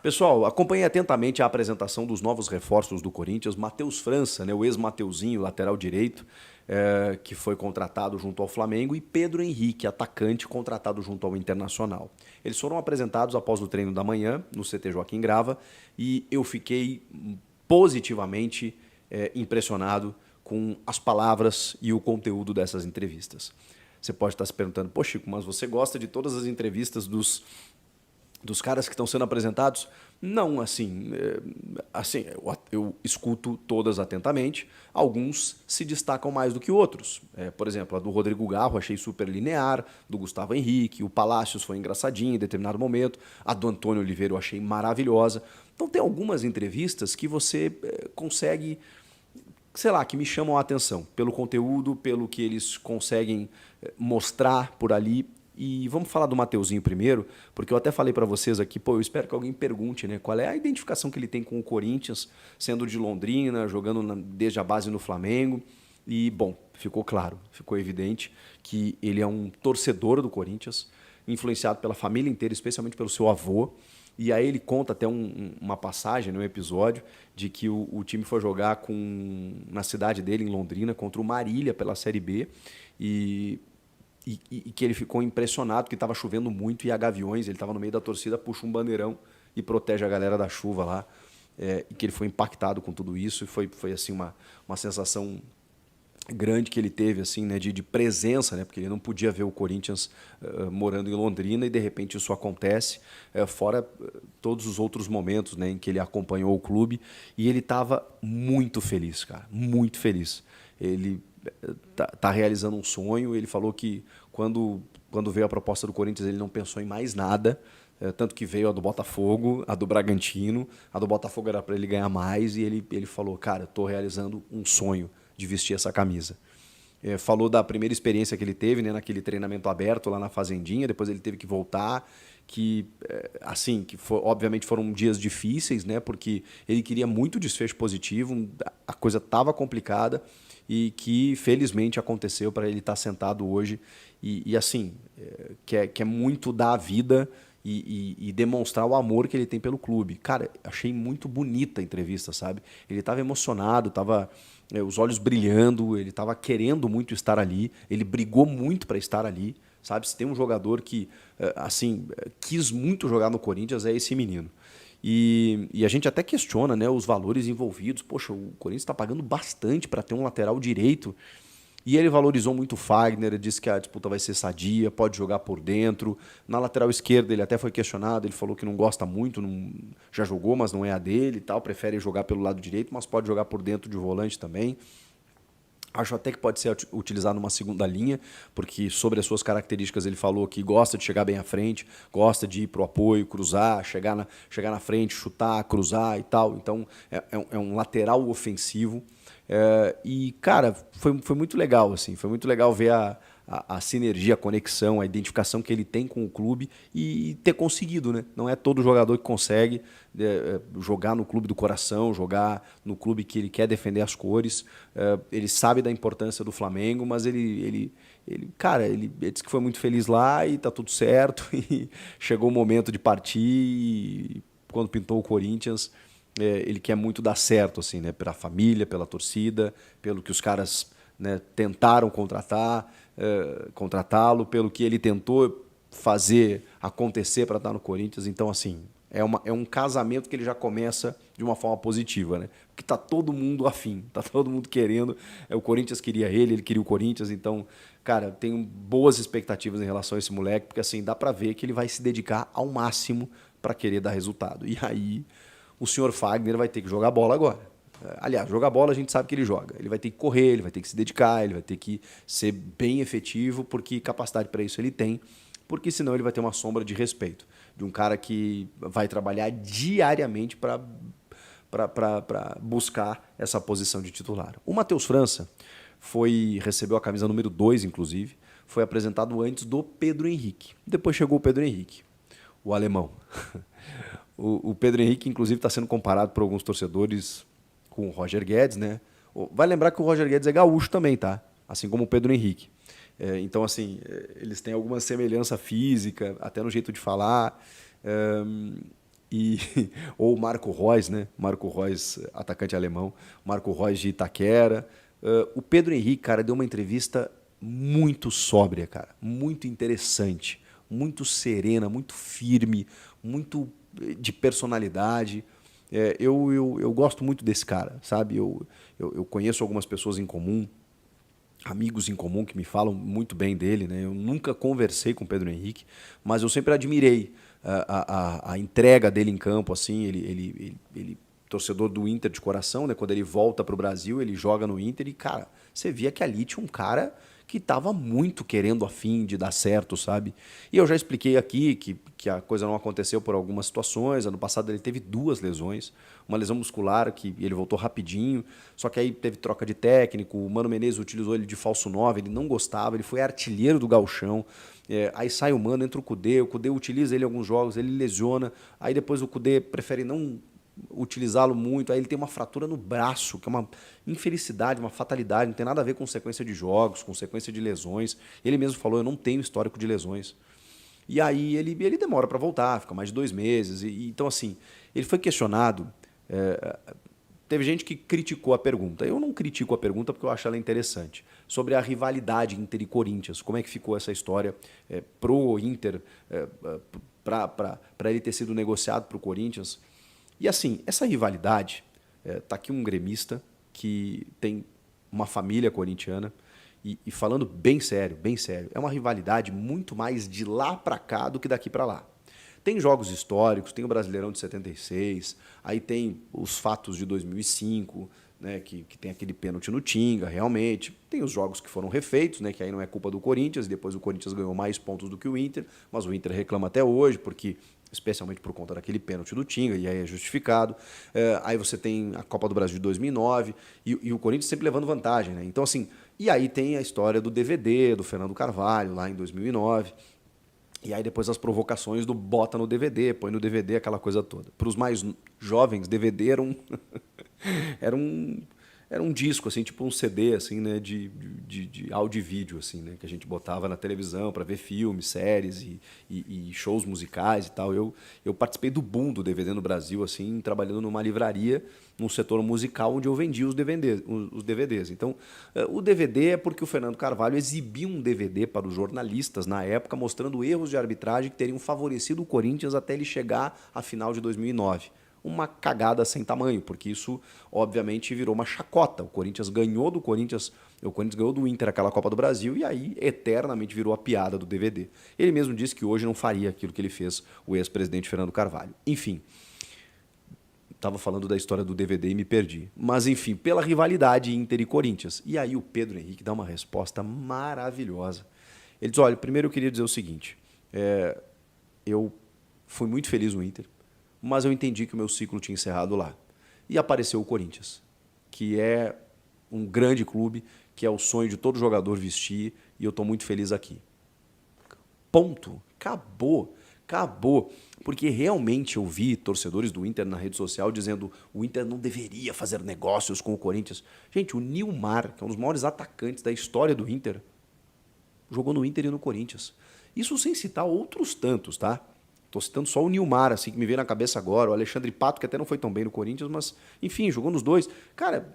Pessoal, acompanhe atentamente a apresentação dos novos reforços do Corinthians. Matheus França, né, o ex-Mateuzinho, lateral direito, que foi contratado junto ao Flamengo, e Pedro Henrique, atacante, contratado junto ao Internacional. Eles foram apresentados após o treino da manhã, no CT Joaquim Grava, e eu fiquei positivamente impressionado com as palavras e o conteúdo dessas entrevistas. Você pode estar se perguntando, pô, Chico, mas você gosta de todas as entrevistas dos caras que estão sendo apresentados? Não, assim, eu escuto todas atentamente. Alguns se destacam mais do que outros. Por exemplo, a do Rodrigo Garro achei super linear, do Gustavo Henrique, o Palácios foi engraçadinho em determinado momento, a do Antônio Oliveira eu achei maravilhosa. Então tem algumas entrevistas que você consegue, sei lá, que me chamam a atenção pelo conteúdo, pelo que eles conseguem mostrar por ali. E vamos falar do Mateuzinho primeiro, porque eu até falei para vocês aqui, pô, eu espero que alguém pergunte, né, qual é a identificação que ele tem com o Corinthians, sendo de Londrina, jogando desde a base no Flamengo. E, bom, ficou claro, ficou evidente que ele é um torcedor do Corinthians, influenciado pela família inteira, especialmente pelo seu avô. E aí ele conta até uma passagem, um episódio, de que o time foi jogar na cidade dele, em Londrina, contra o Marília pela Série B. E que ele ficou impressionado que estava chovendo muito e a Gaviões, ele estava no meio da torcida, puxa um bandeirão e protege a galera da chuva lá. E que ele foi impactado com tudo isso e foi assim, uma sensação grande que ele teve, assim, né, de presença, né, porque ele não podia ver o Corinthians morando em Londrina, e de repente isso acontece, fora todos os outros momentos, né, em que ele acompanhou o clube, e ele estava muito feliz, cara, muito feliz. Ele tá realizando um sonho. Ele falou que quando veio a proposta do Corinthians ele não pensou em mais nada, tanto que veio a do Botafogo, a do Bragantino. A do Botafogo era para ele ganhar mais, e ele falou, cara, estou realizando um sonho de vestir essa camisa. Falou da primeira experiência que ele teve, né, naquele treinamento aberto lá na Fazendinha, depois ele teve que voltar, que obviamente foram dias difíceis, né, porque ele queria muito desfecho positivo, a coisa estava complicada, e que felizmente aconteceu para ele estar sentado hoje e assim, quer muito dar a vida e demonstrar o amor que ele tem pelo clube. Cara, achei muito bonita a entrevista, sabe? Ele estava emocionado, estava os olhos brilhando, ele estava querendo muito estar ali, ele brigou muito para estar ali, sabe? Se tem um jogador que quis muito jogar no Corinthians, é esse menino. E a gente até questiona, né, os valores envolvidos. Poxa, o Corinthians está pagando bastante para ter um lateral direito. E ele valorizou muito o Fagner, disse que a disputa vai ser sadia, pode jogar por dentro. Na lateral esquerda ele até foi questionado, ele falou que não gosta muito, já jogou, mas não é a dele e tal, prefere jogar pelo lado direito, mas pode jogar por dentro de volante também. Acho até que pode ser utilizado numa segunda linha, porque sobre as suas características ele falou que gosta de chegar bem à frente, gosta de ir para o apoio, cruzar, chegar na frente, chutar, cruzar e tal. Então é um lateral ofensivo. E, cara, foi muito legal, assim, foi muito legal ver a sinergia, a conexão, a identificação que ele tem com o clube e ter conseguido, né? Não é todo jogador que consegue jogar no clube do coração, jogar no clube que ele quer defender as cores. Ele sabe da importância do Flamengo, mas cara, ele disse que foi muito feliz lá e tá tudo certo. E chegou o momento de partir e quando pintou o Corinthians, ele quer muito dar certo, assim, né? Pela família, pela torcida, pelo que os caras, né, tentaram contratá-lo, pelo que ele tentou fazer acontecer para estar no Corinthians. Então, assim, é um casamento que ele já começa de uma forma positiva, né? Porque tá todo mundo afim, tá todo mundo querendo. O Corinthians queria ele queria o Corinthians. Então, cara, tenho boas expectativas em relação a esse moleque, porque assim, dá para ver que ele vai se dedicar ao máximo para querer dar resultado. E aí o senhor Fagner vai ter que jogar bola agora. Aliás, jogar bola a gente sabe que ele joga. Ele vai ter que correr, ele vai ter que se dedicar, ele vai ter que ser bem efetivo, porque capacidade para isso ele tem, porque senão ele vai ter uma sombra de respeito de um cara que vai trabalhar diariamente para buscar essa posição de titular. O Matheus França recebeu a camisa número 2, inclusive, foi apresentado antes do Pedro Henrique. Depois chegou o Pedro Henrique, o alemão. O Pedro Henrique, inclusive, está sendo comparado por alguns torcedores com o Roger Guedes, né? Vai lembrar que o Roger Guedes é gaúcho também, tá? Assim como o Pedro Henrique. Então, assim, eles têm alguma semelhança física, até no jeito de falar. E, ou o Marco Reus, né? Marco Reus, atacante alemão, Marco Reus de Itaquera. O Pedro Henrique, cara, deu uma entrevista muito sóbria, cara, muito interessante, muito serena, muito firme, muito de personalidade. Eu gosto muito desse cara, sabe? Eu conheço algumas pessoas em comum, amigos em comum que me falam muito bem dele, né? Eu nunca conversei com o Pedro Henrique, mas eu sempre admirei a entrega dele em campo, assim, ele torcedor do Inter de coração, né? Quando ele volta para o Brasil, ele joga no Inter e, cara, você via que ali tinha um cara que estava muito querendo a fim de dar certo, sabe? E eu já expliquei aqui que a coisa não aconteceu por algumas situações. Ano passado ele teve 2 lesões, uma lesão muscular que ele voltou rapidinho, só que aí teve troca de técnico, o Mano Menezes utilizou ele de falso 9, ele não gostava, ele foi artilheiro do Gauchão. Aí sai o Mano, entra o Cudê utiliza ele em alguns jogos, ele lesiona, aí depois o Cudê prefere não utilizá-lo muito, aí ele tem uma fratura no braço, que é uma infelicidade, uma fatalidade, não tem nada a ver com sequência de jogos, com sequência de lesões. Ele mesmo falou, eu não tenho histórico de lesões. E aí ele demora para voltar, fica mais de 2 meses. Então, assim, ele foi questionado. Teve gente que criticou a pergunta. Eu não critico a pergunta porque eu acho ela interessante. Sobre a rivalidade Inter e Corinthians. Como é que ficou essa história pro Inter, para ele ter sido negociado para o Corinthians. E assim, essa rivalidade, tá aqui um gremista que tem uma família corintiana e falando bem sério, é uma rivalidade muito mais de lá para cá do que daqui para lá. Tem jogos históricos, tem o Brasileirão de 76, aí tem os fatos de 2005, né, que tem aquele pênalti no Tinga, realmente. Tem os jogos que foram refeitos, né, que aí não é culpa do Corinthians, depois o Corinthians ganhou mais pontos do que o Inter, mas o Inter reclama até hoje, porque especialmente por conta daquele pênalti do Tinga, e aí é justificado. Aí você tem a Copa do Brasil de 2009, e o Corinthians sempre levando vantagem, né? Então, assim, e aí tem a história do DVD, do Fernando Carvalho, lá em 2009, e aí depois as provocações do bota no DVD, põe no DVD, aquela coisa toda. Para os mais jovens, DVD era um, era um, era um disco, assim, tipo um CD, assim, né, de áudio e vídeo, assim, né, que a gente botava na televisão para ver filmes, séries e shows musicais e tal. Eu participei do boom do DVD no Brasil, assim, trabalhando numa livraria, num setor musical onde eu vendia os DVDs. Então, o DVD é porque o Fernando Carvalho exibia um DVD para os jornalistas na época, mostrando erros de arbitragem que teriam favorecido o Corinthians até ele chegar à final de 2009. Uma cagada sem tamanho, porque isso obviamente virou uma chacota. O Corinthians ganhou do Inter aquela Copa do Brasil e aí eternamente virou a piada do DVD. Ele mesmo disse que hoje não faria aquilo que ele fez, o ex-presidente Fernando Carvalho. Enfim, estava falando da história do DVD e me perdi. Mas enfim, pela rivalidade Inter e Corinthians. E aí o Pedro Henrique dá uma resposta maravilhosa. Ele diz, olha, primeiro eu queria dizer o seguinte, eu fui muito feliz no Inter, mas eu entendi que o meu ciclo tinha encerrado lá. E apareceu o Corinthians, que é um grande clube, que é o sonho de todo jogador vestir, e eu estou muito feliz aqui. Ponto. Acabou. Acabou. Porque realmente eu vi torcedores do Inter na rede social dizendo o Inter não deveria fazer negócios com o Corinthians. Gente, o Nilmar, que é um dos maiores atacantes da história do Inter, jogou no Inter e no Corinthians. Isso sem citar outros tantos, tá? Estou citando só o Nilmar, assim, que me veio na cabeça agora. O Alexandre Pato, que até não foi tão bem no Corinthians, mas, enfim, jogou nos dois. Cara,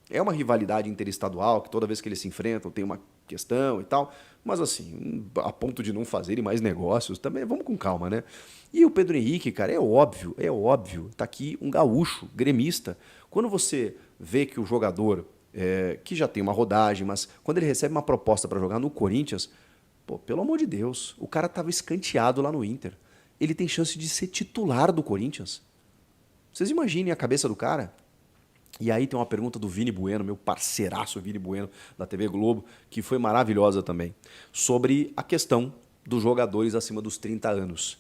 é uma rivalidade interestadual, que toda vez que eles se enfrentam tem uma questão e tal. Mas, assim, a ponto de não fazerem mais negócios, também vamos com calma, né? E o Pedro Henrique, cara, é óbvio. Tá aqui um gaúcho, gremista. Quando você vê que o jogador, que já tem uma rodagem, mas quando ele recebe uma proposta para jogar no Corinthians... Pô, pelo amor de Deus, o cara estava escanteado lá no Inter. Ele tem chance de ser titular do Corinthians. Vocês imaginem a cabeça do cara? E aí tem uma pergunta do Vini Bueno, meu parceiraço Vini Bueno, da TV Globo, que foi maravilhosa também, sobre a questão dos jogadores acima dos 30 anos.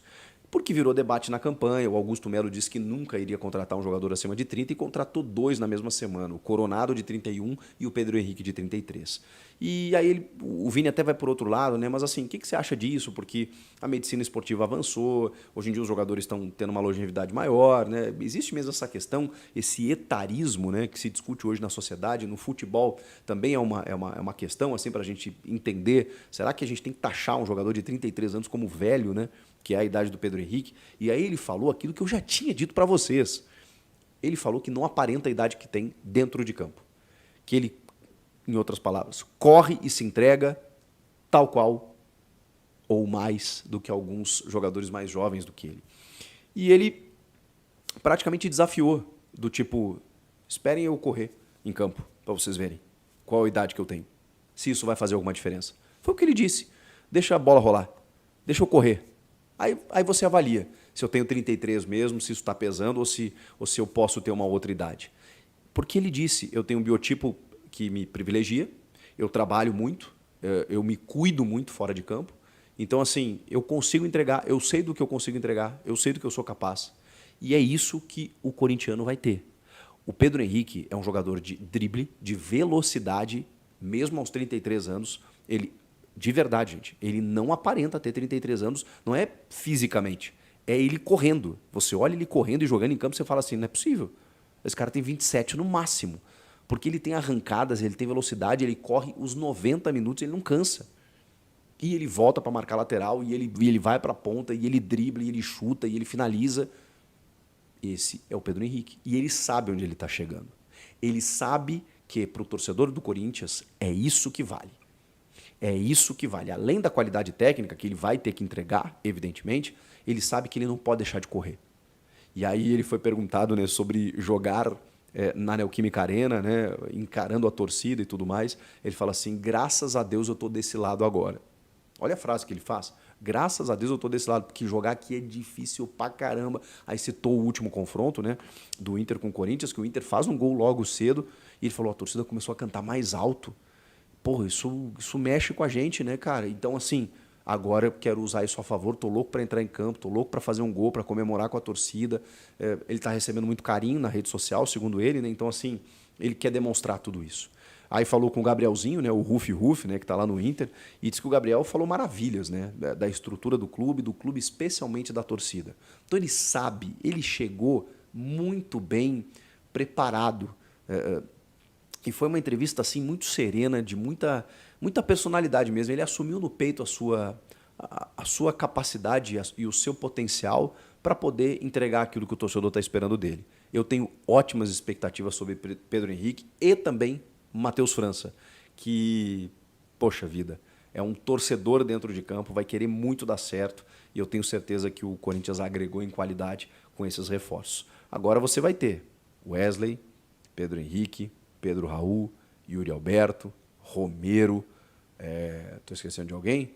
Porque virou debate na campanha, o Augusto Melo disse que nunca iria contratar um jogador acima de 30 e contratou 2 na mesma semana, o Coronado de 31 e o Pedro Henrique de 33. E aí o Vini até vai por outro lado, né? Mas assim, o que você acha disso? Porque a medicina esportiva avançou, hoje em dia os jogadores estão tendo uma longevidade maior, né? Existe mesmo essa questão, esse etarismo, né, que se discute hoje na sociedade, no futebol também é uma questão assim, para a gente entender, será que a gente tem que taxar um jogador de 33 anos como velho, né? que é a idade do Pedro Henrique, e aí ele falou aquilo que eu já tinha dito para vocês. Ele falou que não aparenta a idade que tem dentro de campo. Que ele, em outras palavras, corre e se entrega tal qual ou mais do que alguns jogadores mais jovens do que ele. E ele praticamente desafiou, do tipo, esperem eu correr em campo para vocês verem qual a idade que eu tenho, se isso vai fazer alguma diferença. Foi o que ele disse, deixa a bola rolar, deixa eu correr. Aí você avalia se eu tenho 33 mesmo, se isso está pesando ou se eu posso ter uma outra idade. Porque ele disse, eu tenho um biotipo que me privilegia, eu trabalho muito, eu me cuido muito fora de campo, então assim, eu consigo entregar, eu sei do que eu consigo entregar, eu sei do que eu sou capaz. E é isso que o corintiano vai ter. O Pedro Henrique é um jogador de drible, de velocidade, mesmo aos 33 anos, ele, de verdade, gente, ele não aparenta ter 33 anos, não é fisicamente, é ele correndo. Você olha ele correndo e jogando em campo, você fala assim, não é possível. Esse cara tem 27 no máximo, porque ele tem arrancadas, ele tem velocidade, ele corre os 90 minutos, ele não cansa. E ele volta para marcar lateral, e ele vai para a ponta, e ele dribla, e ele chuta, e ele finaliza. Esse é o Pedro Henrique. E ele sabe onde ele está chegando. Ele sabe que para o torcedor do Corinthians é isso que vale. É isso que vale. Além da qualidade técnica que ele vai ter que entregar, evidentemente, ele sabe que ele não pode deixar de correr. E aí ele foi perguntado, né, sobre jogar na Neoquímica Arena, né, encarando a torcida e tudo mais. Ele fala assim, graças a Deus eu estou desse lado agora. Olha a frase que ele faz. Graças a Deus eu estou desse lado, porque jogar aqui é difícil pra caramba. Aí citou o último confronto, né, do Inter com o Corinthians, que o Inter faz um gol logo cedo, e ele falou, a torcida começou a cantar mais alto. Porra, isso mexe com a gente, né, cara? Então, assim, agora eu quero usar isso a favor, tô louco para entrar em campo, tô louco para fazer um gol, para comemorar com a torcida. Ele tá recebendo muito carinho na rede social, segundo ele, né? Então, assim, ele quer demonstrar tudo isso. Aí falou com o Gabrielzinho, né, o Rufi, né, que está lá no Inter, e disse que o Gabriel falou maravilhas, né, da estrutura do clube especialmente da torcida. Então ele sabe, ele chegou muito bem preparado. E foi uma entrevista assim muito serena, de muita personalidade mesmo. Ele assumiu no peito a sua capacidade e o seu potencial para poder entregar aquilo que o torcedor está esperando dele. Eu tenho ótimas expectativas sobre Pedro Henrique e também Matheus França, que, poxa vida, é um torcedor dentro de campo, vai querer muito dar certo e eu tenho certeza que o Corinthians agregou em qualidade com esses reforços. Agora você vai ter Wesley, Pedro Henrique, Pedro Raul, Yuri Alberto, Romero, estou esquecendo de alguém?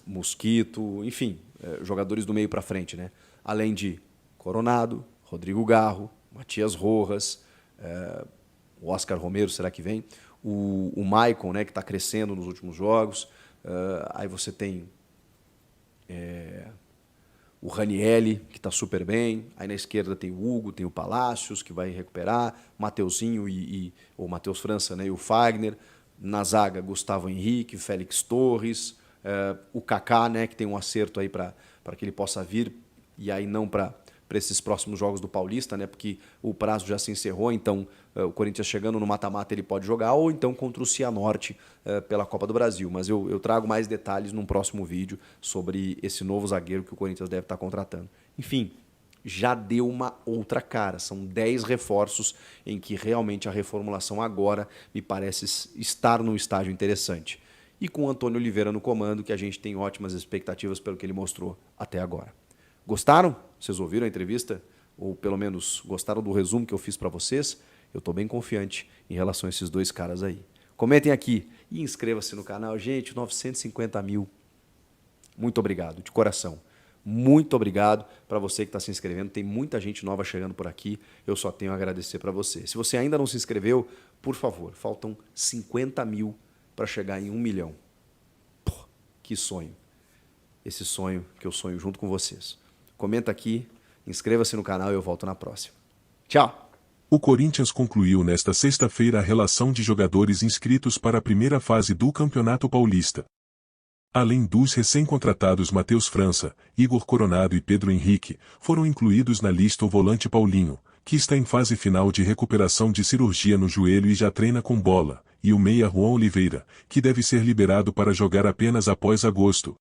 Mosquito, enfim, jogadores do meio para frente, né? Além de Coronado, Rodrigo Garro, Matias Rojas, o Oscar Romero, será que vem? O Maicon, né, que está crescendo nos últimos jogos. Aí você tem o Ranielli, que está super bem. Aí na esquerda tem o Hugo, tem o Palácios, que vai recuperar. Mateuzinho o Matheus França, né, e o Fagner. Na zaga, Gustavo Henrique, Félix Torres. O Kaká, né, que tem um acerto aí para que ele possa vir. E aí não para esses próximos jogos do Paulista, né? Porque o prazo já se encerrou, então o Corinthians chegando no mata-mata ele pode jogar, ou então contra o Cianorte pela Copa do Brasil. Mas eu trago mais detalhes num próximo vídeo sobre esse novo zagueiro que o Corinthians deve estar contratando. Enfim, já deu uma outra cara. São 10 reforços em que realmente a reformulação agora me parece estar num estágio interessante. E com o Antônio Oliveira no comando, que a gente tem ótimas expectativas pelo que ele mostrou até agora. Gostaram? Vocês ouviram a entrevista? Ou pelo menos gostaram do resumo que eu fiz para vocês? Eu estou bem confiante em relação a esses dois caras aí. Comentem aqui e inscreva-se no canal. Gente, 950 mil. Muito obrigado, de coração. Muito obrigado para você que está se inscrevendo. Tem muita gente nova chegando por aqui. Eu só tenho a agradecer para você. Se você ainda não se inscreveu, por favor, faltam 50 mil para chegar em 1 milhão. Pô, que sonho. Esse sonho que eu sonho junto com vocês. Comenta aqui, inscreva-se no canal e eu volto na próxima. Tchau! O Corinthians concluiu nesta sexta-feira a relação de jogadores inscritos para a primeira fase do Campeonato Paulista. Além dos recém-contratados Matheus França, Igor Coronado e Pedro Henrique, foram incluídos na lista o volante Paulinho, que está em fase final de recuperação de cirurgia no joelho e já treina com bola, e o meia Juan Oliveira, que deve ser liberado para jogar apenas após agosto.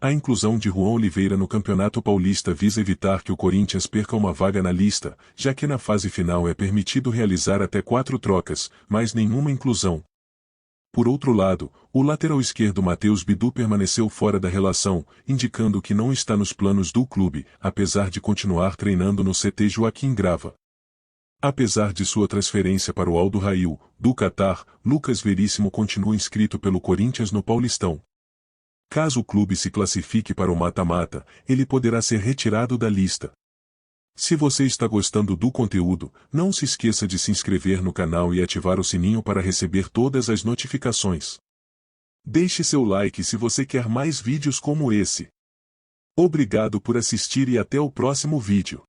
A inclusão de Juan Oliveira no Campeonato Paulista visa evitar que o Corinthians perca uma vaga na lista, já que na fase final é permitido realizar até 4 trocas, mas nenhuma inclusão. Por outro lado, o lateral esquerdo Matheus Bidu permaneceu fora da relação, indicando que não está nos planos do clube, apesar de continuar treinando no CT Joaquim Grava. Apesar de sua transferência para o Al Duhail, do Catar, Lucas Veríssimo continua inscrito pelo Corinthians no Paulistão. Caso o clube se classifique para o mata-mata, ele poderá ser retirado da lista. Se você está gostando do conteúdo, não se esqueça de se inscrever no canal e ativar o sininho para receber todas as notificações. Deixe seu like se você quer mais vídeos como esse. Obrigado por assistir e até o próximo vídeo.